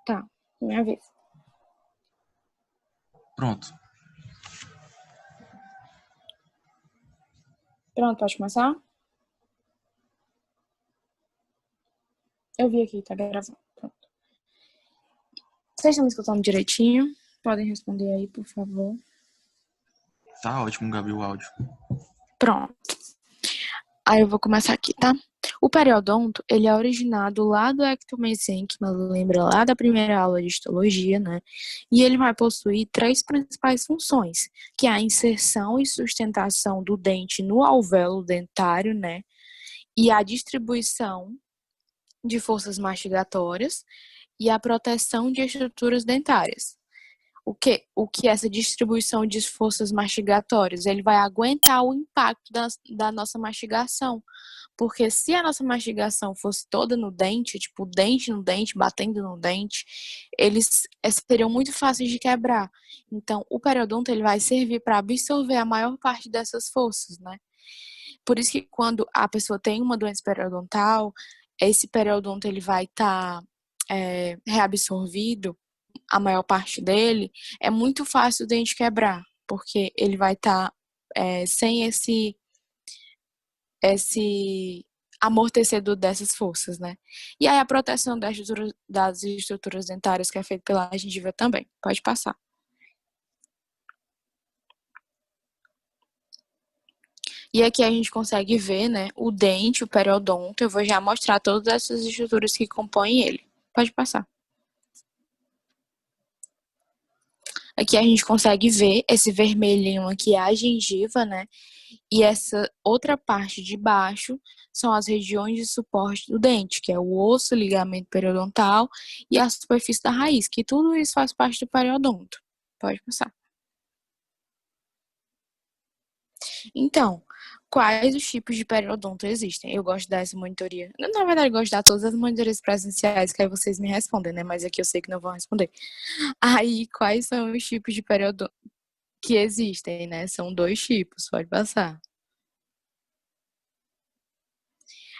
Tá, minha vez. Pronto. Pronto, pode começar? Eu vi aqui, tá gravando. Pronto. Vocês estão me escutando direitinho? Podem responder aí, por favor. Tá ótimo, Gabi, o áudio. Pronto. Aí eu vou começar aqui, tá? O periodonto, ele é originado lá do ectomesenchyma, lembra lá da primeira aula de histologia, né? E ele vai possuir três principais funções, que é a inserção e sustentação do dente no alvéolo dentário, né? E a distribuição de forças mastigatórias e a proteção de estruturas dentárias. O que essa distribuição de forças mastigatórias? Ele vai aguentar o impacto da nossa mastigação. Porque se a nossa mastigação fosse toda no dente, tipo, dente no dente, batendo no dente, eles seriam muito fáceis de quebrar. Então, o periodonto ele vai servir para absorver a maior parte dessas forças, né? Por isso que quando a pessoa tem uma doença periodontal, esse periodonto ele vai estar reabsorvido, a maior parte dele, é muito fácil o dente quebrar, porque ele vai estar sem esse amortecedor dessas forças, né? E aí a proteção das estruturas dentárias que é feita pela gengiva também. Pode passar. E aqui a gente consegue ver, né, o dente, o periodonto. Eu vou já mostrar todas essas estruturas que compõem ele. Pode passar. Aqui a gente consegue ver esse vermelhinho aqui é a gengiva, né? E essa outra parte de baixo são as regiões de suporte do dente, que é o osso, o ligamento periodontal e a superfície da raiz, que tudo isso faz parte do periodonto. Pode passar. Então, quais os tipos de periodonto existem? Eu gosto de dar essa monitoria. Na verdade, eu gosto de dar todas as monitorias presenciais, que aí vocês me respondem, né? Mas aqui eu sei que não vão responder. Aí, quais são os tipos de periodonto que existem, né? São dois tipos, pode passar.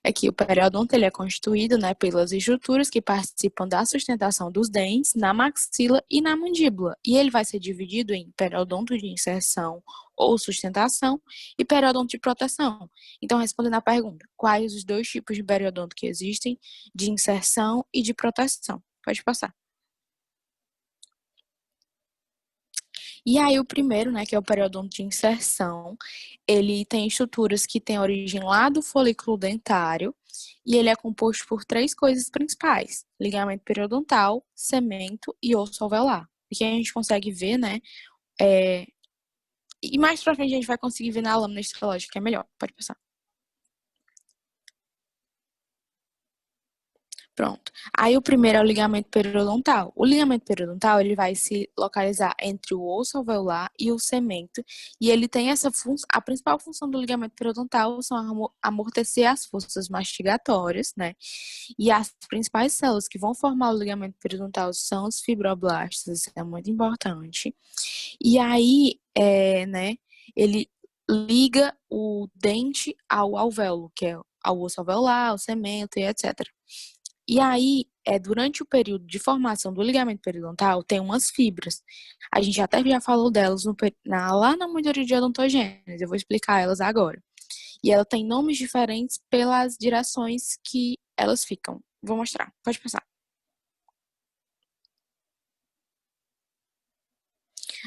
É que o periodonto ele é constituído, né, pelas estruturas que participam da sustentação dos dentes na maxila e na mandíbula. E ele vai ser dividido em periodonto de inserção ou sustentação e periodonto de proteção. Então, respondendo à pergunta, quais os dois tipos de periodonto que existem, de inserção e de proteção? Pode passar. E aí o primeiro, né, que é o periodonto de inserção, ele tem estruturas que têm origem lá do folículo dentário e ele é composto por três coisas principais: ligamento periodontal, cemento e osso alveolar. E que a gente consegue ver, né, e mais pra frente a gente vai conseguir ver na lâmina histológica, que é melhor. Pode passar. Pronto. Aí o primeiro é o ligamento periodontal. O ligamento periodontal, ele vai se localizar entre o osso alveolar e o cemento, e ele tem essa função, a principal função do ligamento periodontal são amortecer as forças mastigatórias, né? E as principais células que vão formar o ligamento periodontal são os fibroblastos, isso é muito importante. E aí, né, ele liga o dente ao alvéolo, que é ao osso alveolar, ao cemento e etc. E aí, durante o período de formação do ligamento periodontal, tem umas fibras. A gente até já falou delas lá na monitoria de odontogênese, eu vou explicar elas agora. E ela tem nomes diferentes pelas direções que elas ficam. Vou mostrar, pode passar.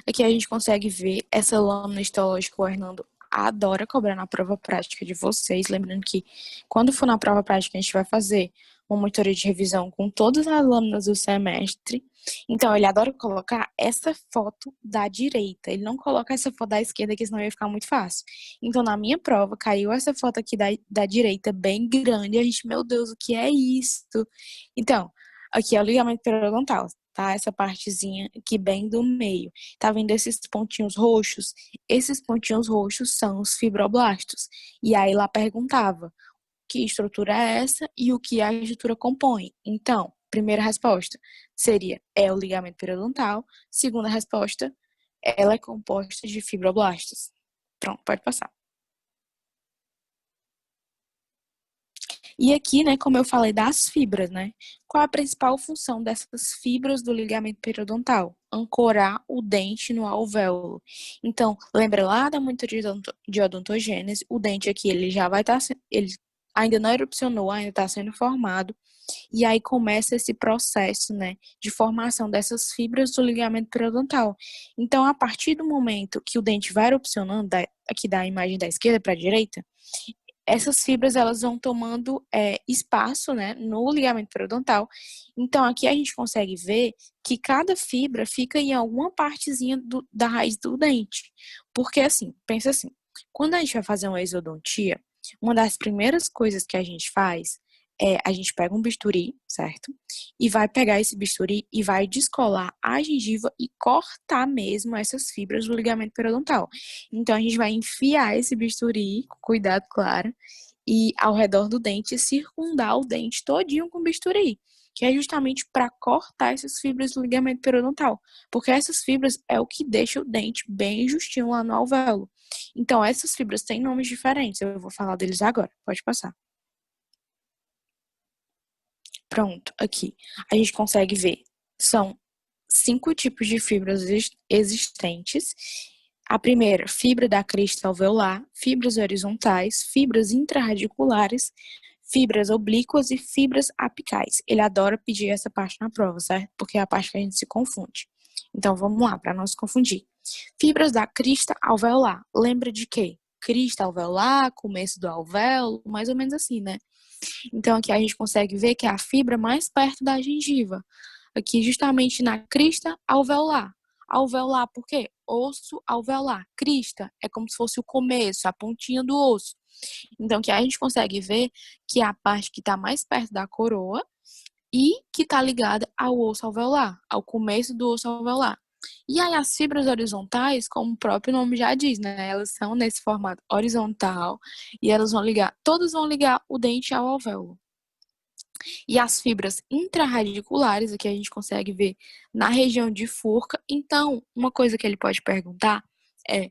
Aqui a gente consegue ver essa lâmina histológica, o Hernando adora cobrar na prova prática de vocês. Lembrando que quando for na prova prática, a gente vai fazer uma monitoria de revisão com todas as lâminas do semestre. Então, ele adora colocar essa foto da direita. Ele não coloca essa foto da esquerda, que senão ia ficar muito fácil. Então, na minha prova, caiu essa foto aqui da direita, bem grande. E a gente, meu Deus, o que é isso? Então, aqui é o ligamento periodontal, tá? Essa partezinha aqui bem do meio. Tá vendo esses pontinhos roxos? Esses pontinhos roxos são os fibroblastos. E aí lá perguntava que estrutura é essa e o que a estrutura compõe. Então, primeira resposta seria é o ligamento periodontal. Segunda resposta, ela é composta de fibroblastos. Pronto, pode passar. E aqui, né, como eu falei das fibras, né? Qual a principal função dessas fibras do ligamento periodontal? Ancorar o dente no alvéolo. Então, lembra lá da muito de odontogênese, o dente aqui, ele já vai estar, ele ainda não erupcionou, ainda está sendo formado, e aí começa esse processo, né, de formação dessas fibras do ligamento periodontal. Então, a partir do momento que o dente vai erupcionando, aqui da imagem da esquerda para a direita, essas fibras elas vão tomando espaço, né, no ligamento periodontal. Então, aqui a gente consegue ver que cada fibra fica em alguma partezinha da raiz do dente. Porque, assim, pensa assim, quando a gente vai fazer uma exodontia, uma das primeiras coisas que a gente faz é a gente pega um bisturi, certo? E vai pegar esse bisturi e vai descolar a gengiva e cortar mesmo essas fibras do ligamento periodontal. Então, a gente vai enfiar esse bisturi, com cuidado, claro, e ao redor do dente, circundar o dente todinho com bisturi, que é justamente para cortar essas fibras do ligamento periodontal, porque essas fibras é o que deixa o dente bem justinho lá no alvéolo. Então, essas fibras têm nomes diferentes, eu vou falar deles agora, pode passar. Pronto, aqui. A gente consegue ver, são 5 tipos de fibras existentes. A primeira, fibra da crista alveolar, fibras horizontais, fibras intrarradiculares, fibras oblíquas e fibras apicais. Ele adora pedir essa parte na prova, certo? Porque é a parte que a gente se confunde. Então vamos lá, para não se confundir. Fibras da crista alveolar. Lembra de quê? Crista alveolar, começo do alvéolo, mais ou menos assim, né? Então aqui a gente consegue ver que é a fibra mais perto da gengiva. Aqui justamente na crista alveolar. Alveolar por quê? Osso alveolar. Crista é como se fosse o começo, a pontinha do osso. Então que a gente consegue ver que é a parte que está mais perto da coroa e que está ligada ao osso alveolar, ao começo do osso alveolar. E aí as fibras horizontais, como o próprio nome já diz, né? Elas são nesse formato horizontal e elas vão ligar, todas vão ligar o dente ao alvéolo. E as fibras intrarradiculares, aqui a gente consegue ver na região de Furca. Então, uma coisa que ele pode perguntar é,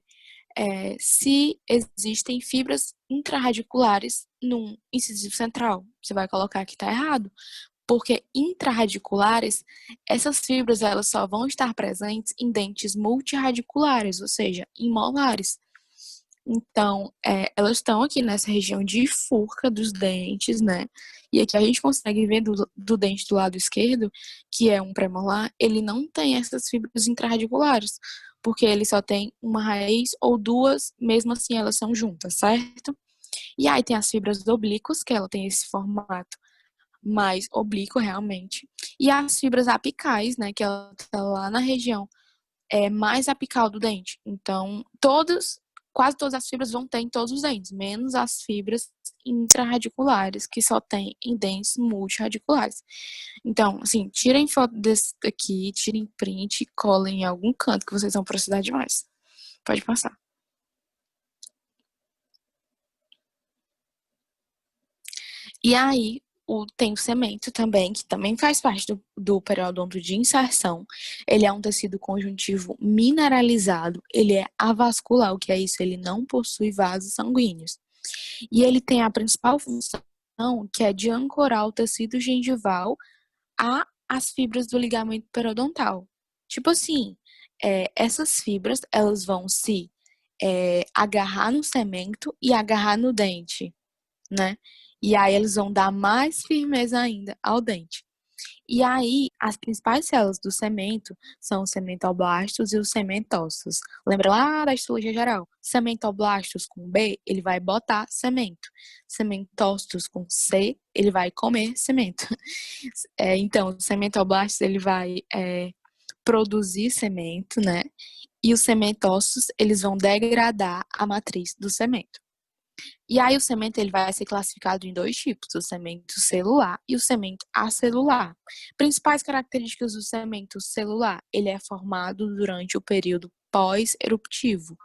se existem fibras intrarradiculares no incisivo central. Você vai colocar que está errado, porque intrarradiculares, essas fibras elas só vão estar presentes em dentes multirradiculares, ou seja, em molares. Então, elas estão aqui nessa região de furca dos dentes, né? E aqui a gente consegue ver do dente do lado esquerdo, que é um premolar, ele não tem essas fibras intrarradiculares, porque ele só tem uma raiz ou duas, mesmo assim elas são juntas, certo? E aí tem as fibras oblíquas, que ela tem esse formato mais oblíquo realmente. E as fibras apicais, né, que ela tá lá na região mais apical do dente. Então, quase todas as fibras vão ter em todos os dentes, menos as fibras intrarradiculares, que só tem em dentes multirradiculares. Então, assim, tirem foto desse aqui, tirem print e colhem em algum canto que vocês vão precisar demais. Pode passar. E aí, tem o cemento também, que também faz parte do periodonto de inserção. Ele é um tecido conjuntivo mineralizado, ele é avascular, o que é isso? Ele não possui vasos sanguíneos. E ele tem a principal função, que é de ancorar o tecido gengival às fibras do ligamento periodontal. Tipo assim, essas fibras, elas vão se agarrar no cemento e agarrar no dente, né? E aí eles vão dar mais firmeza ainda ao dente. E aí, as principais células do cemento são os cementoblastos e os cementócitos. Lembra lá da histologia geral? Cementoblastos com B, ele vai botar cemento. Cementócitos com C, ele vai comer cimento. Então, o cementoblastos, ele vai produzir cimento, né? E os cementócitos, eles vão degradar a matriz do cimento. E aí o cemento ele vai ser classificado em dois tipos, o cemento celular e o cemento acelular. Principais características do cemento celular, ele é formado durante o período pós-eruptivo.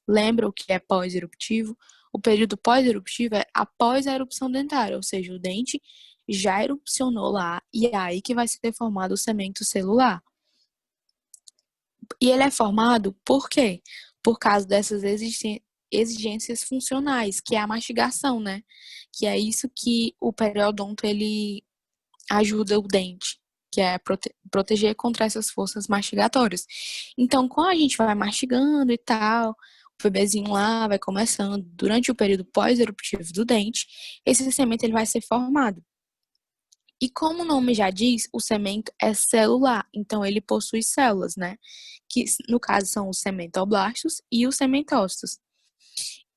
Lembra o que é pós-eruptivo? O período pós-eruptivo é após a erupção dentária, ou seja, o dente já erupcionou lá e é aí que vai ser formado o cemento celular. E ele é formado por quê? Por causa dessas exigências funcionais, que é a mastigação, né? Que é isso que o periodonto, ele ajuda o dente, que é proteger contra essas forças mastigatórias. Então, quando a gente vai mastigando e tal, o bebezinho lá vai começando, durante o período pós-eruptivo do dente, esse cemento ele vai ser formado. E como o nome já diz, o cemento é celular, então ele possui células, né? Que no caso são os cementoblastos e os cementócitos.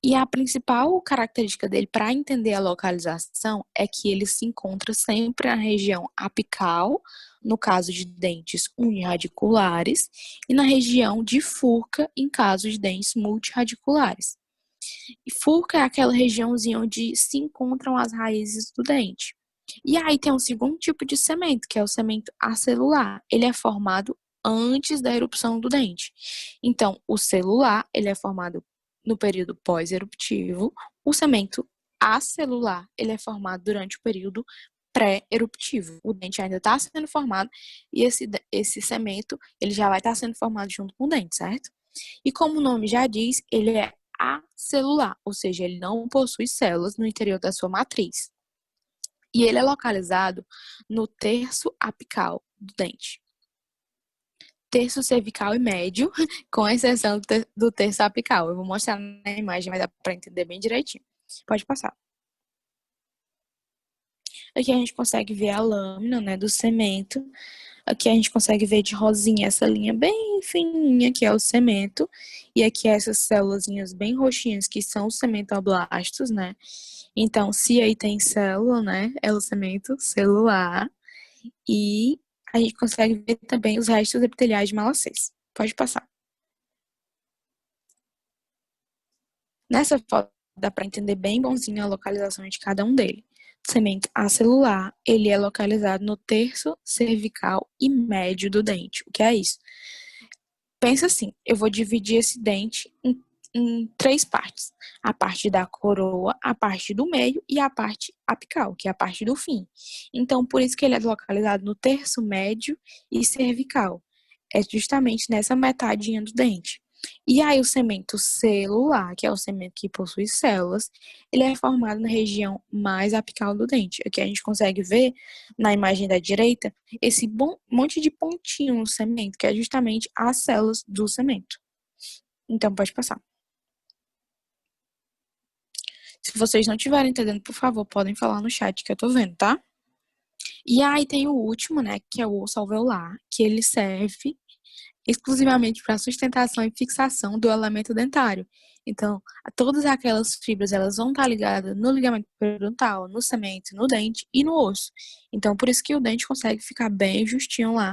E a principal característica dele para entender a localização é que ele se encontra sempre na região apical, no caso de dentes unirradiculares, e na região de furca, em caso de dentes multirradiculares. E furca é aquela regiãozinha onde se encontram as raízes do dente. E aí tem um segundo tipo de cemento, que é o cemento acelular. Ele é formado antes da erupção do dente. Então, o celular, ele é formado no período pós-eruptivo. O cemento acelular, ele é formado durante o período pré-eruptivo. O dente ainda está sendo formado e esse cemento, ele já vai estar sendo formado junto com o dente, certo? E como o nome já diz, ele é acelular, ou seja, ele não possui células no interior da sua matriz. E ele é localizado no terço apical do dente. Terço cervical e médio, com exceção do terço apical. Eu vou mostrar na imagem, vai dar para entender bem direitinho. Pode passar. Aqui a gente consegue ver a lâmina, né, do cemento. Aqui a gente consegue ver de rosinha essa linha bem fininha, que é o cemento. E aqui essas célulazinhas bem roxinhas, que são os cementoblastos, né? Então, se aí tem célula, né, é o cemento celular. E a gente consegue ver também os restos epiteliais de Malassez. Pode passar. Nessa foto dá para entender bem bonzinho a localização de cada um deles. O cemento acelular, ele é localizado no terço cervical e médio do dente. O que é isso? Pensa assim, eu vou dividir esse dente em três partes. A parte da coroa, a parte do meio e a parte apical, que é a parte do fim. Então, por isso que ele é localizado no terço médio e cervical. É justamente nessa metadinha do dente. E aí o cemento celular, que é o cemento que possui células, ele é formado na região mais apical do dente. Aqui a gente consegue ver, na imagem da direita, esse monte de pontinho no cemento, que é justamente as células do cemento. Então, pode passar. Se vocês não estiverem entendendo, por favor, podem falar no chat que eu tô vendo, tá? E aí tem o último, né, que é o osso alveolar, que ele serve exclusivamente para sustentação e fixação do elemento dentário. Então, todas aquelas fibras, elas vão estar ligadas no ligamento periodontal, no cemento, no dente e no osso. Então, por isso que o dente consegue ficar bem justinho lá